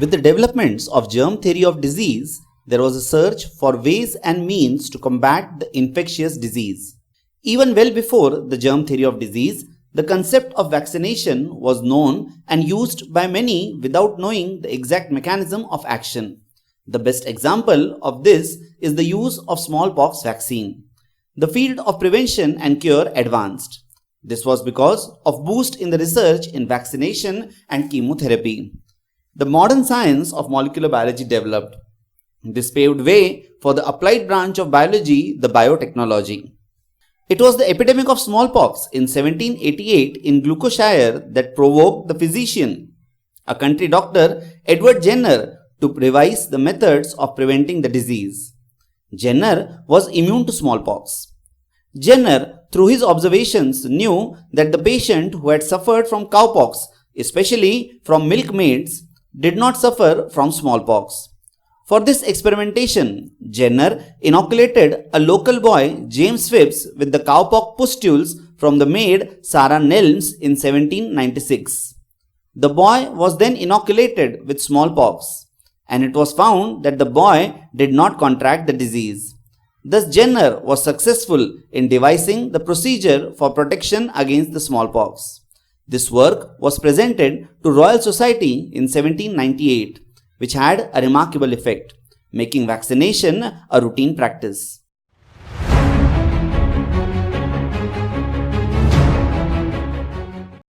With the developments of germ theory of disease, there was a search for ways and means to combat the infectious disease. Even well before the germ theory of disease, the concept of vaccination was known and used by many without knowing the exact mechanism of action. The best example of this is the use of smallpox vaccine. The field of prevention and cure advanced. This was because of boost in the research in vaccination and chemotherapy. The modern science of molecular biology developed. This paved way for the applied branch of biology, the biotechnology. It was the epidemic of smallpox in 1788 in Gloucestershire that provoked the physician, a country doctor, Edward Jenner, to revise the methods of preventing the disease. Jenner was immune to smallpox. Jenner, through his observations, knew that the patient who had suffered from cowpox, especially from milkmaids, did not suffer from smallpox. For this experimentation, Jenner inoculated a local boy, James Phipps, with the cowpox pustules from the maid Sarah Nelms in 1796. The boy was then inoculated with smallpox, and it was found that the boy did not contract the disease. Thus, Jenner was successful in devising the procedure for protection against the smallpox. This work was presented to Royal Society in 1798, which had a remarkable effect, making vaccination a routine practice.